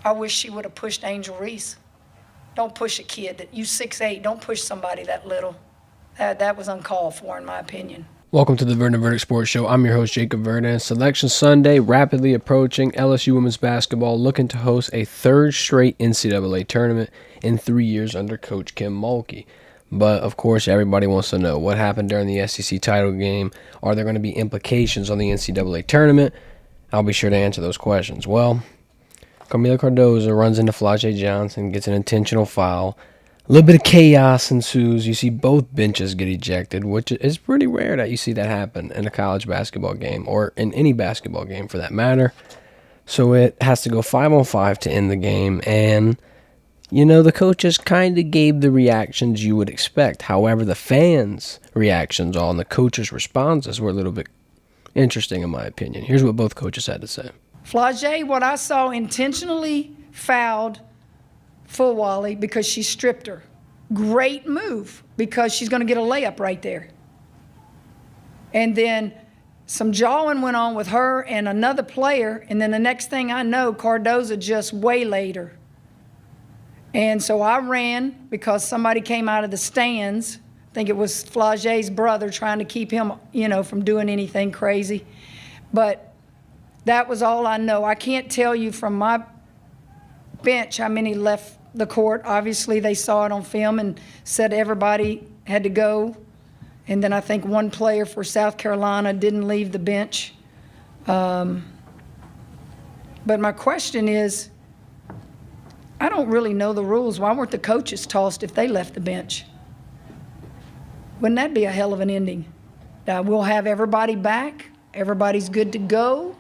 I wish she would have pushed Angel Reese. Don't push a kid. You 6'8", don't push somebody that little. That was uncalled for, in my opinion. Welcome to the Vernon Verdict Sports Show. I'm your host, Jacob Vernon. Selection Sunday rapidly approaching. LSU women's basketball looking to host a third straight NCAA tournament in 3 years under Coach Kim Mulkey. But, of course, everybody wants to know what happened during the SEC title game. Are there going to be implications on the NCAA tournament? I'll be sure to answer those questions. Well, Kamilla Cardoso runs into Flau'jae Johnson, gets an intentional foul. A little bit of chaos ensues. You see both benches get ejected, which is pretty rare that you see that happen in a college basketball game or in any basketball game for that matter. So it has to go 5-on-5 to end the game. And, you know, the coaches kind of gave the reactions you would expect. However, the fans' reactions on the coaches' responses were a little bit interesting, in my opinion. Here's what both coaches had to say. Flau'jae, what I saw, intentionally fouled Flau'jae because she stripped her. Great move because she's going to get a layup right there. And then some jawing went on with her and another player, and then the next thing I know, Cardoso just waylaid her. And so I ran because somebody came out of the stands. I think it was Flau'jae's brother trying to keep him, from doing anything crazy. But that was all I know. I can't tell you from my bench how many left the court. Obviously, they saw it on film and said everybody had to go. And then I think one player for South Carolina didn't leave the bench. But my question is, I don't really know the rules. Why weren't the coaches tossed if they left the bench? Wouldn't that be a hell of an ending? We'll have everybody back. Everybody's good to go.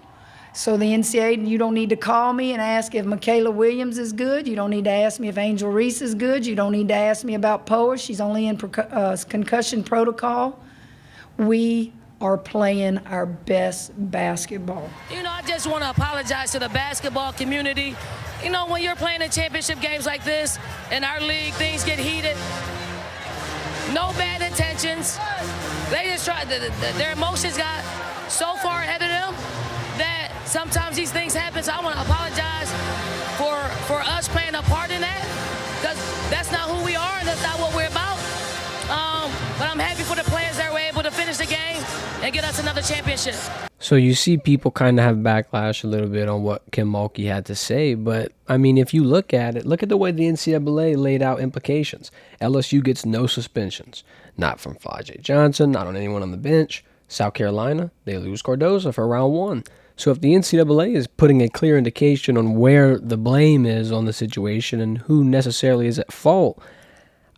So the NCAA, you don't need to call me and ask if Michaela Williams is good. You don't need to ask me if Angel Reese is good. You don't need to ask me about Poa. She's only in concussion protocol. We are playing our best basketball. I just want to apologize to the basketball community. When you're playing in championship games like this, in our league, things get heated. No bad intentions. They just tried, their emotions got so far ahead of them that sometimes these things happen. So I want to apologize for us playing a part in that, because that's not who we are and that's not what we're about. But I'm happy for the players that were able to finish the game and get us another championship. So you see people kind of have backlash a little bit on what Kim Mulkey had to say. But, I mean, if you look at it, look at the way the NCAA laid out implications. LSU gets no suspensions. Not from Flau'jae Johnson, not on anyone on the bench. South Carolina, they lose Cardoso for round one. So if the NCAA is putting a clear indication on where the blame is on the situation and who necessarily is at fault,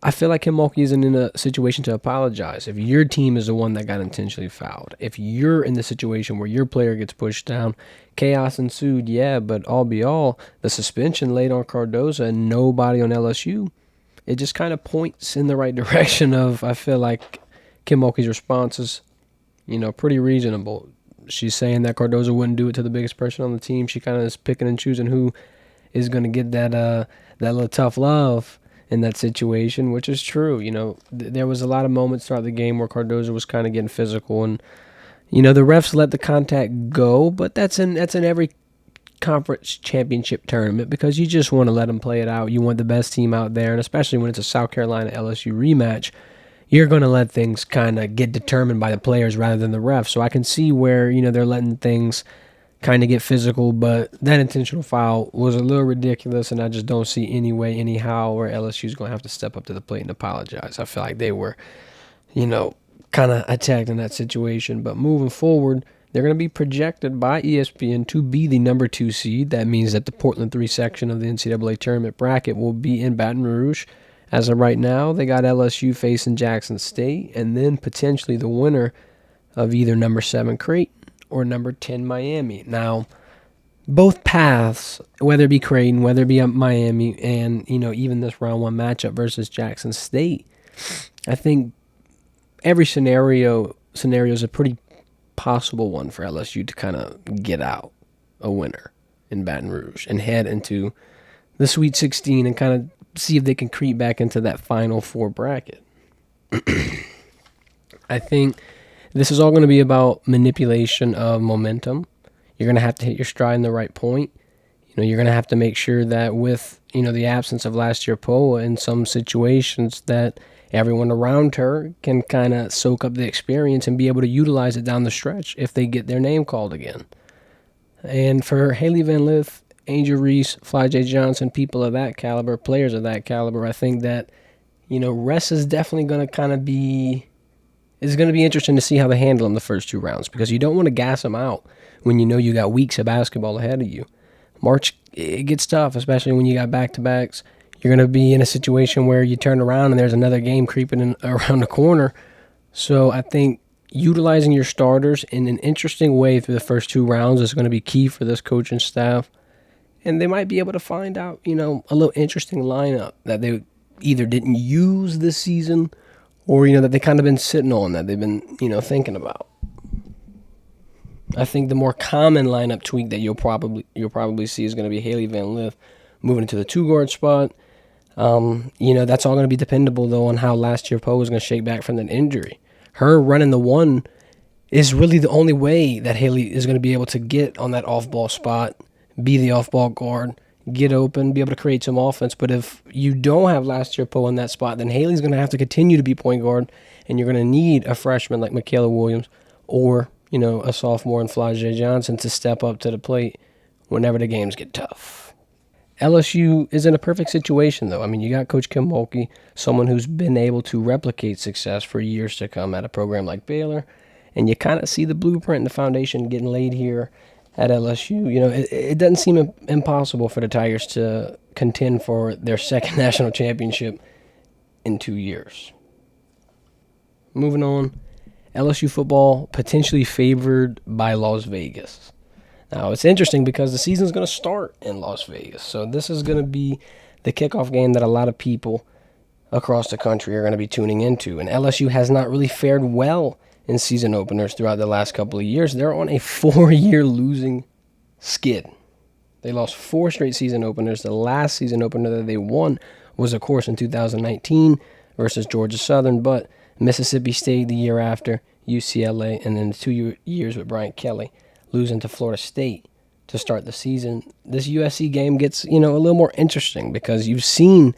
I feel like Kim Mulkey isn't in a situation to apologize. If your team is the one that got intentionally fouled, if you're in the situation where your player gets pushed down, chaos ensued, yeah, but all be all, the suspension laid on Cardoso and nobody on LSU, it just kind of points in the right direction of, I feel like Kim Mulkey's response is, pretty reasonable. She's saying that Cardoso wouldn't do it to the biggest person on the team. She kind of is picking and choosing who is going to get that little tough love in that situation, which is true. There was a lot of moments throughout the game where Cardoso was kind of getting physical, and the refs let the contact go, but that's in every conference championship tournament because you just want to let them play it out. You want the best team out there, and especially when it's a South Carolina LSU rematch, you're going to let things kind of get determined by the players rather than the refs. So I can see where, they're letting things kind of get physical, but that intentional foul was a little ridiculous, and I just don't see any way, anyhow, where LSU's going to have to step up to the plate and apologize. I feel like they were, kind of attacked in that situation. But moving forward, they're going to be projected by ESPN to be the number 2 seed. That means that the Portland 3 section of the NCAA tournament bracket will be in Baton Rouge. As of right now, they got LSU facing Jackson State, and then potentially the winner of either number 7 Creighton or number 10 Miami. Now, both paths, whether it be Creighton, whether it be Miami, and even this round 1 matchup versus Jackson State, I think every scenario is a pretty possible one for LSU to kind of get out a winner in Baton Rouge and head into the Sweet 16 and kind of see if they can creep back into that Final Four bracket. I think this is all going to be about manipulation of momentum. You're going to have to hit your stride in the right point. You're going to have to make sure that with, the absence of last year Poa in some situations that everyone around her can kind of soak up the experience and be able to utilize it down the stretch if they get their name called again. And for Haley Van Lith, Angel Reese, Flau'jae Johnson, people of that caliber, players of that caliber, I think that, rest is definitely going to kind of be, it's going to be interesting to see how they handle them the first 2 rounds, because you don't want to gas them out when you got weeks of basketball ahead of you. March, it gets tough, especially when you got back-to-backs. You're going to be in a situation where you turn around and there's another game creeping around the corner. So I think utilizing your starters in an interesting way through the first 2 rounds is going to be key for this coaching staff. And they might be able to find out, a little interesting lineup that they either didn't use this season or, that they kind of been sitting on, that they've been, thinking about. I think the more common lineup tweak that you'll probably see is going to be Haley Van Lith moving into the 2-guard spot. That's all going to be dependable, though, on how last year Poe is going to shake back from that injury. Her running the 1 is really the only way that Haley is going to be able to get on that off-ball spot, be the off-ball guard, get open, be able to create some offense. But if you don't have last year Poe in that spot, then Haley's going to have to continue to be point guard, and you're going to need a freshman like Michaela Williams or, a sophomore in Flau'jae Johnson to step up to the plate whenever the games get tough. LSU is in a perfect situation, though. I mean, you got Coach Kim Mulkey, someone who's been able to replicate success for years to come at a program like Baylor, and you kind of see the blueprint and the foundation getting laid here at LSU. It doesn't seem impossible for the Tigers to contend for their second national championship in 2 years. Moving on, LSU football potentially favored by Las Vegas. Now, it's interesting because the season's going to start in Las Vegas. So this is going to be the kickoff game that a lot of people across the country are going to be tuning into. And LSU has not really fared well in season openers throughout the last couple of years. They're on a 4-year losing skid. They lost 4 straight season openers. The last season opener that they won was, of course, in 2019 versus Georgia Southern, but Mississippi State the year after, UCLA, and then the 2 years with Brian Kelly, losing to Florida State to start the season. This USC game gets, a little more interesting because you've seen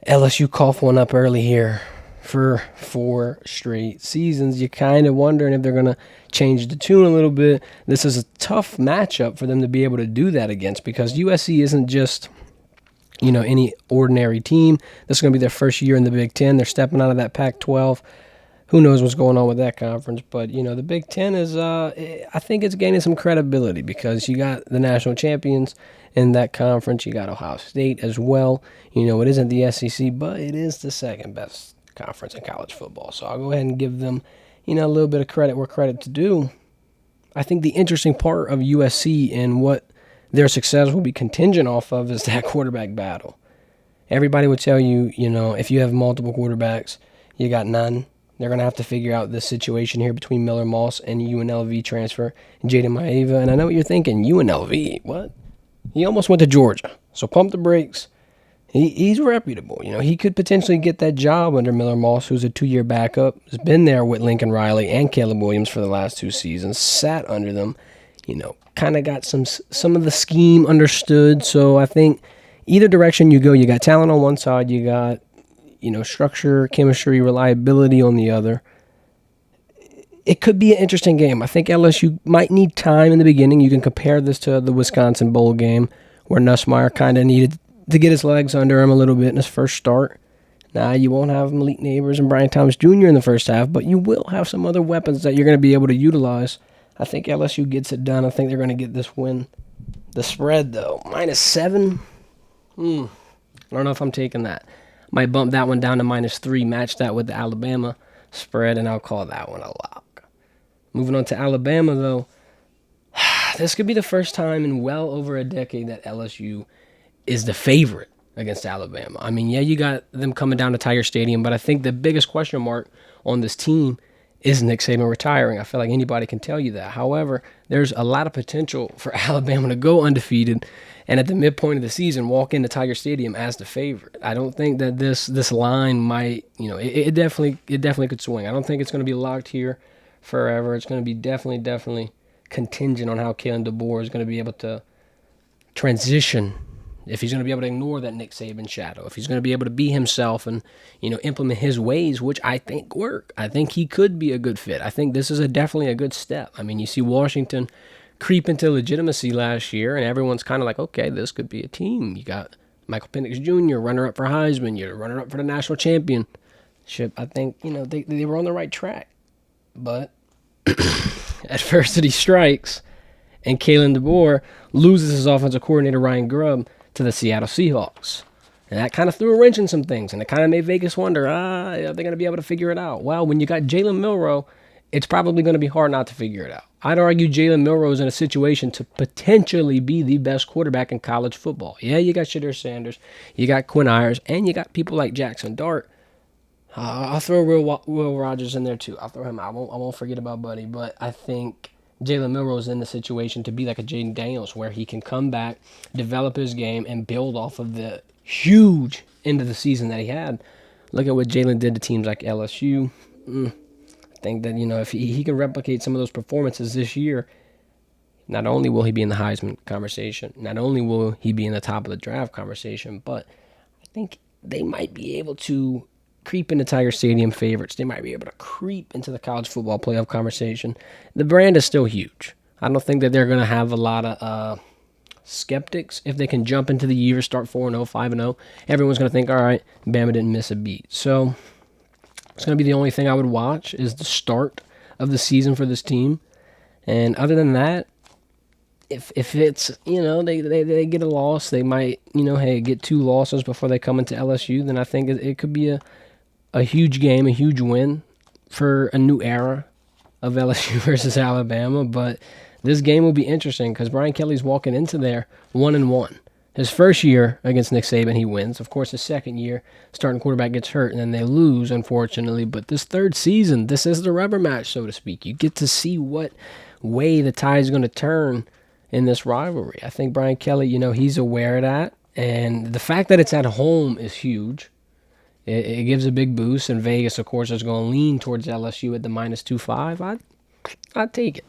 LSU cough one up early here for 4 straight seasons. You're kind of wondering if they're going to change the tune a little bit. This is a tough matchup for them to be able to do that against because USC isn't just, any ordinary team. This is going to be their first year in the Big Ten. They're stepping out of that Pac-12. Who knows what's going on with that conference, but, the Big Ten is, I think it's gaining some credibility because you got the national champions in that conference. You got Ohio State as well. It isn't the SEC, but it is the second best conference in college football. So I'll go ahead and give them, a little bit of credit where credit's due. I think the interesting part of USC and what their success will be contingent off of is that quarterback battle. Everybody would tell you, if you have multiple quarterbacks, you got none. They're going to have to figure out this situation here between Miller Moss and UNLV transfer, Jaden Maeva. And I know what you're thinking, UNLV, what? He almost went to Georgia. So pump the brakes. He's reputable. He could potentially get that job under Miller Moss, who's a 2-year backup. Has been there with Lincoln Riley and Caleb Williams for the last 2 seasons. Sat under them. Kind of got some of the scheme understood. So I think either direction you go, you got talent on one side, you got structure, chemistry, reliability on the other. It could be an interesting game. I think LSU might need time in the beginning. You can compare this to the Wisconsin Bowl game where Nussmeier kind of needed to get his legs under him a little bit in his first start. Now, you won't have Malik Neighbors and Brian Thomas Jr. in the first half, but you will have some other weapons that you're going to be able to utilize. I think LSU gets it done. I think they're going to get this win. The spread, though, -7. I don't know if I'm taking that. Might bump that one down to -3, match that with the Alabama spread, and I'll call that one a lock. Moving on to Alabama, though, this could be the first time in well over a decade that LSU is the favorite against Alabama. I mean, yeah, you got them coming down to Tiger Stadium, but I think the biggest question mark on this team is Nick Saban retiring. I feel like anybody can tell you that. However, there's a lot of potential for Alabama to go undefeated and at the midpoint of the season walk into Tiger Stadium as the favorite. I don't think that this line might, it definitely could swing. I don't think it's going to be locked here forever. It's going to be definitely contingent on how Kalen DeBoer is going to be able to transition, if he's going to be able to ignore that Nick Saban shadow, if he's going to be able to be himself and, implement his ways, which I think work. I think he could be a good fit. I think this is definitely a good step. I mean, you see Washington creep into legitimacy last year, and everyone's kind of like, okay, this could be a team. You got Michael Penix Jr., runner-up for Heisman. You're runner-up for the national championship. I think, they were on the right track. But adversity strikes, and Kalen DeBoer loses his offensive coordinator, Ryan Grubb, to the Seattle Seahawks. And that kind of threw a wrench in some things, and it kind of made Vegas wonder, are they going to be able to figure it out? Well, when you got Jalen Milroe, it's probably going to be hard not to figure it out. I'd argue Jalen Milroe is in a situation to potentially be the best quarterback in college football. Yeah, you got Shadur Sanders, you got Quinn Ewers, and you got people like Jackson Dart. I'll throw Will Rogers in there too. I'll throw him out. I won't forget about Buddy, but I think Jalen Milroe is in the situation to be like a Jaden Daniels, where he can come back, develop his game, and build off of the huge end of the season that he had. Look at what Jalen did to teams like LSU. I think that, if he can replicate some of those performances this year, not only will he be in the Heisman conversation, not only will he be in the top of the draft conversation, but I think they might be able to creep into Tiger Stadium favorites. They might be able to creep into the college football playoff conversation. The brand is still huge. I don't think that they're going to have a lot of skeptics if they can jump into the year, start 4-0, 5-0. Everyone's going to think, all right, Bama didn't miss a beat. So it's going to be the only thing I would watch is the start of the season for this team. And other than that, if it's, they get a loss, they might, get 2 losses before they come into LSU, then I think it could be a huge game, a huge win for a new era of LSU versus Alabama. But this game will be interesting because Brian Kelly's walking into there 1-1. His first year against Nick Saban, he wins. Of course, his second year, starting quarterback gets hurt, and then they lose, unfortunately. But this third season, this is the rubber match, so to speak. You get to see what way the tide is going to turn in this rivalry. I think Brian Kelly, he's aware of that. And the fact that it's at home is huge. It gives a big boost. And Vegas, of course, is going to lean towards LSU at the -2.5. I'd take it.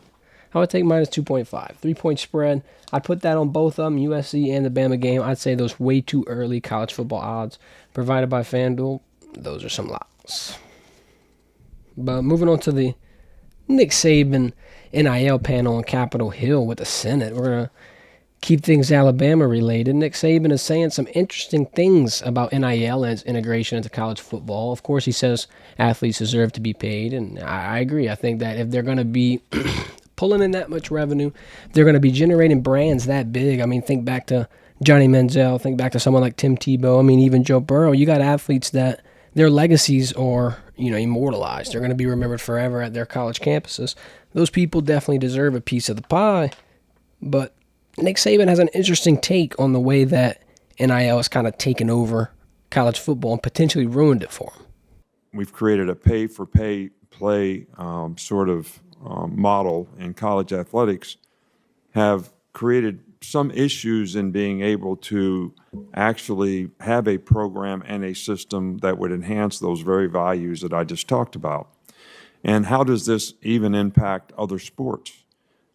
I would take -2.5. 3-point spread. I'd put that on both of them, USC and the Bama game. I'd say those way too early college football odds provided by FanDuel. Those are some locks. But moving on to the Nick Saban NIL panel on Capitol Hill with the Senate. We're going to keep things Alabama related. Nick Saban is saying some interesting things about NIL and its integration into college football. Of course, he says athletes deserve to be paid, and I agree. I think that if they're going to be pulling in that much revenue, they're going to be generating brands that big. I mean, think back to Johnny Manziel, think back to someone like Tim Tebow. I mean, even Joe Burrow. You got athletes that their legacies are, immortalized. They're going to be remembered forever at their college campuses. Those people definitely deserve a piece of the pie. But Nick Saban has an interesting take on the way that NIL has kind of taken over college football and potentially ruined it for him. We've created a pay-for-play model in college athletics, have created some issues in being able to actually have a program and a system that would enhance those very values that I just talked about. And how does this even impact other sports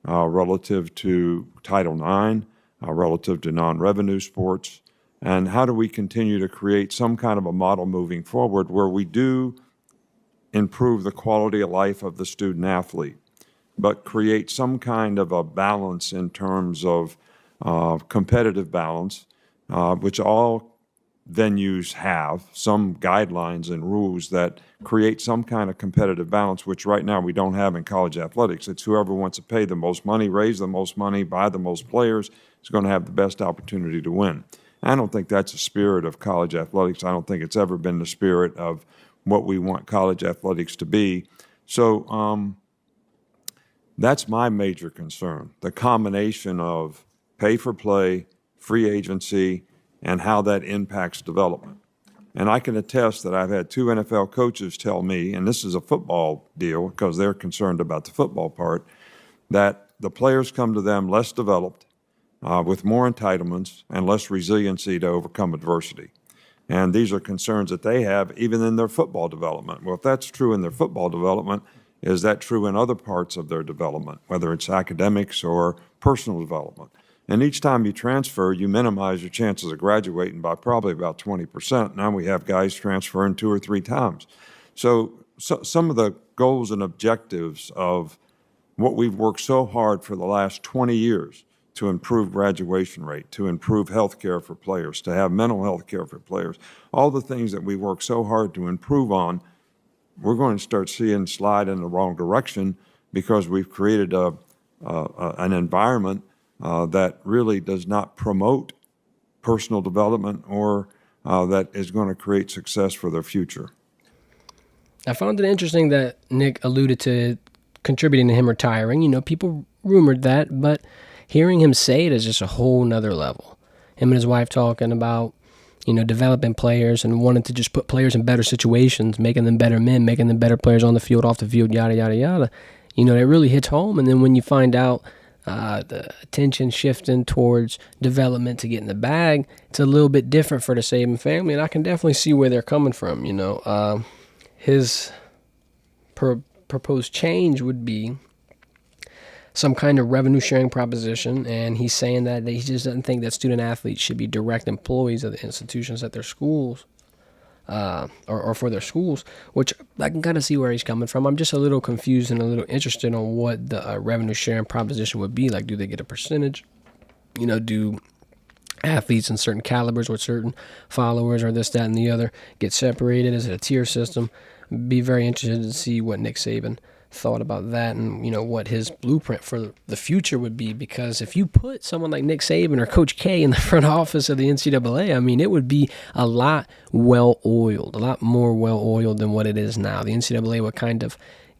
relative to Title IX, relative to non-revenue sports? And how do we continue to create some kind of a model moving forward where we do improve the quality of life of the student athlete, but create some kind of a balance in terms of competitive balance, which all venues have some guidelines and rules that create some kind of competitive balance, which right now we don't have in college athletics. It's whoever wants to pay the most money, raise the most money, buy the most players is going to have the best opportunity to win. I don't think that's the spirit of college athletics. I don't think it's ever been the spirit of what we want college athletics to be. So that's my major concern, the combination of pay for play, free agency, and how that impacts development. And I can attest that I've had 2 NFL coaches tell me, and this is a football deal because they're concerned about the football part, that the players come to them less developed, with more entitlements and less resiliency to overcome adversity. And these are concerns that they have even in their football development. Well, if that's true in their football development, is that true in other parts of their development, whether it's academics or personal development? And each time you transfer, you minimize your chances of graduating by probably about 20%. Now we have guys transferring 2 or 3 times. So some of the goals and objectives of what we've worked so hard for the last 20 years to improve graduation rate, to improve health care for players, to have mental health care for players, all the things that we worked so hard to improve on, we're going to start seeing slide in the wrong direction because we've created an environment that really does not promote personal development or that is going to create success for their future. I found it interesting that Nick alluded to contributing to him retiring. You know, people rumored that, but hearing him say it is just a whole nother level. Him and his wife talking about, you know, developing players and wanting to just put players in better situations, making them better men, making them better players on the field, off the field, yada, yada, yada. You know, that really hits home. And then when you find out the attention shifting towards development to get in the bag, it's a little bit different for the Saban family, and I can definitely see where they're coming from. You know, his proposed change would be some kind of revenue sharing proposition, and he's saying that he just doesn't think that student athletes should be direct employees of the institutions at their schools, or for their schools, which I can kind of see where he's coming from. I'm just a little confused and a little interested on what the revenue sharing proposition would be. Like, do they get a percentage? You know, do athletes in certain calibers with certain followers or this, that, and the other get separated? Is it a tier system? Be very interested to see what Nick Saban thought about that and, you know, what his blueprint for the future would be. Because if you put someone like Nick Saban or Coach K in the front office of the NCAA, I mean, it would be a lot well-oiled, a lot more well-oiled than what it is now. The NCAA would kind of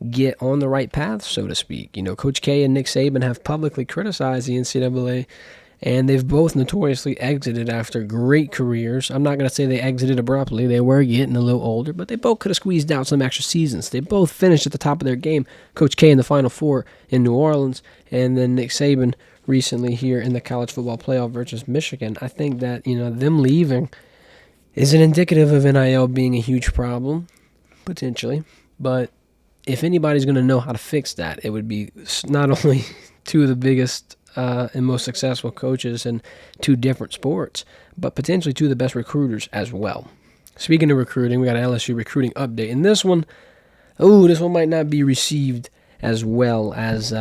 get on the right path, so to speak. You know, Coach K and Nick Saban have publicly criticized the NCAA, and they've both notoriously exited after great careers. I'm not going to say they exited abruptly. They were getting a little older, but they both could have squeezed out some extra seasons. They both finished at the top of their game. Coach K in the Final Four in New Orleans, and then Nick Saban recently here in the college football playoff versus Michigan. I think that, you know, them leaving isn't indicative of NIL being a huge problem, potentially. But if anybody's going to know how to fix that, it would be not only two of the biggest and most successful coaches in 2 different sports, but potentially 2 of the best recruiters as well. Speaking of recruiting, we got an LSU recruiting update. And this one might not be received as well as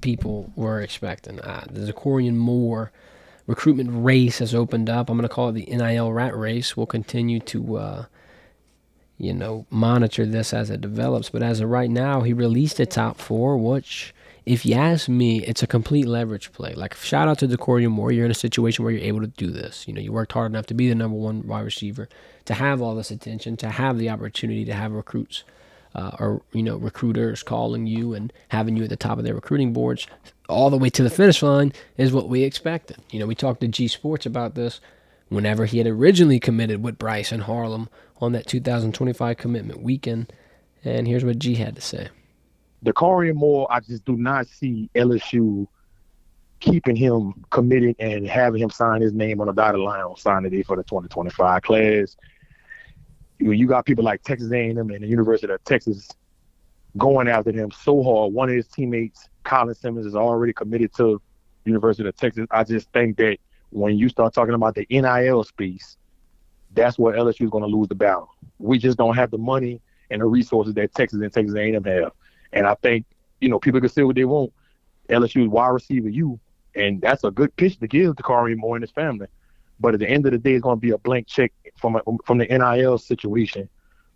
people were expecting. The Zachorian Moore recruitment race has opened up. I'm going to call it the NIL rat race. We'll continue to monitor this as it develops. But as of right now, he released a top 4, which, if you ask me, it's a complete leverage play. Like, shout out to Zachorian Moore. You're in a situation where you're able to do this. You know, you worked hard enough to be the number 1 wide receiver, to have all this attention, to have the opportunity to have recruits recruiters calling you and having you at the top of their recruiting boards all the way to the finish line is what we expected. You know, we talked to G Sports about this whenever he had originally committed with Bryce in Harlem on that 2025 commitment weekend. And here's what G had to say. Zachorian Moore, I just do not see LSU keeping him committed and having him sign his name on the dotted line on signing day for the 2025 class. You got people like Texas A&M and the University of Texas going after him so hard. One of his teammates, Colin Simmons, is already committed to University of Texas. I just think that when you start talking about the NIL space, that's where LSU is going to lose the battle. We just don't have the money and the resources that Texas and Texas A&M have. And I think, you know, people can say what they want. LSU is wide receiver you, and that's a good pitch to give to Zachorian Moore and his family. But at the end of the day, it's going to be a blank check from the NIL situation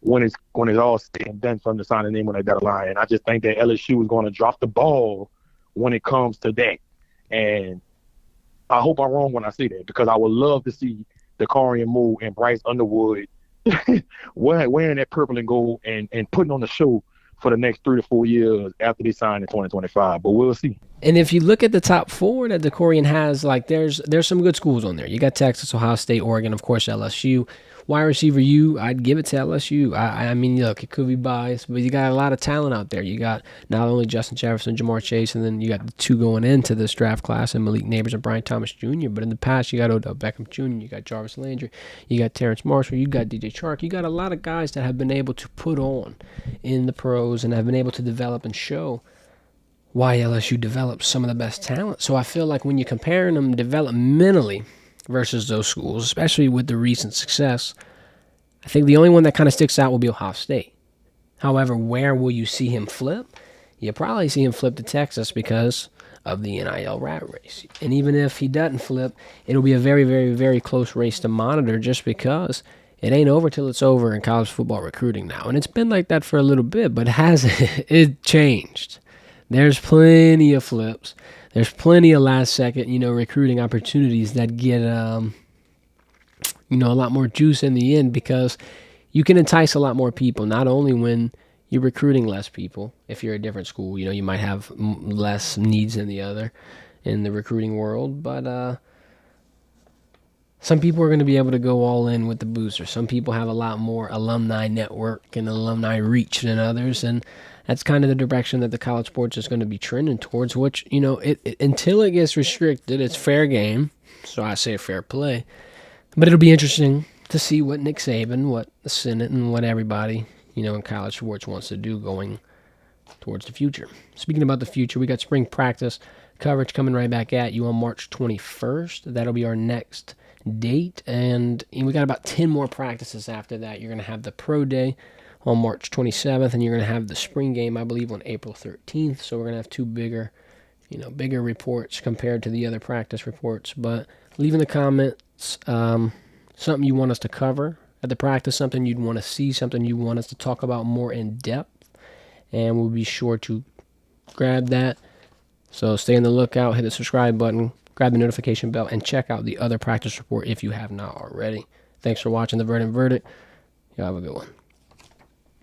when it's all said and done from the signing name on that dotted line. And I just think that LSU is going to drop the ball when it comes to that. And I hope I'm wrong when I say that, because I would love to see Zachorian Moore and Bryce Underwood wearing that purple and gold and putting on the show for the next 3 to 4 years after they sign in 2025. But we'll see. And if you look at the top 4 that Zachorian has, like, there's some good schools on there. You got Texas, Ohio State, Oregon, of course, LSU. Wide receiver I'd give it to LSU. I mean, look, it could be biased, but you got a lot of talent out there. You got not only Justin Jefferson, Jamar Chase, and then you got the 2 going into this draft class, and Malik Neighbors and Brian Thomas Jr., but in the past, you got Odell Beckham Jr., you got Jarvis Landry, you got Terrence Marshall, you got DJ Chark. You got a lot of guys that have been able to put on in the pros and have been able to develop and show why LSU develops some of the best talent. So I feel like when you're comparing them developmentally versus those schools, especially with the recent success, I think the only one that kind of sticks out will be Ohio State. However, where will you see him flip? You'll probably see him flip to Texas because of the NIL rat race. And even if he doesn't flip, it'll be a very, very, very close race to monitor just because it ain't over till it's over in college football recruiting now. And it's been like that for a little bit, but it changed. There's plenty of flips. There's plenty of last-second, recruiting opportunities that get, a lot more juice in the end because you can entice a lot more people, not only when you're recruiting less people. If you're a different school, you might have less needs than the other in the recruiting world, but some people are going to be able to go all in with the booster. Some people have a lot more alumni network and alumni reach than others, and that's kind of the direction that the college sports is going to be trending towards, which, until it gets restricted, it's fair game. So I say fair play. But it'll be interesting to see what Nick Saban, what the Senate, and what everybody, in college sports wants to do going towards the future. Speaking about the future, we got spring practice coverage coming right back at you on March 21st. That'll be our next date. And we got about 10 more practices after that. You're going to have the pro day on March 27th, and you're going to have the spring game, I believe, on April 13th. So we're going to have two bigger reports compared to the other practice reports. But leave in the comments something you want us to cover at the practice, something you'd want to see, something you want us to talk about more in depth, and we'll be sure to grab that. So stay on the lookout, hit the subscribe button, grab the notification bell, and check out the other practice report if you have not already. Thanks for watching The Verdant Verdict. Y'all have a good one.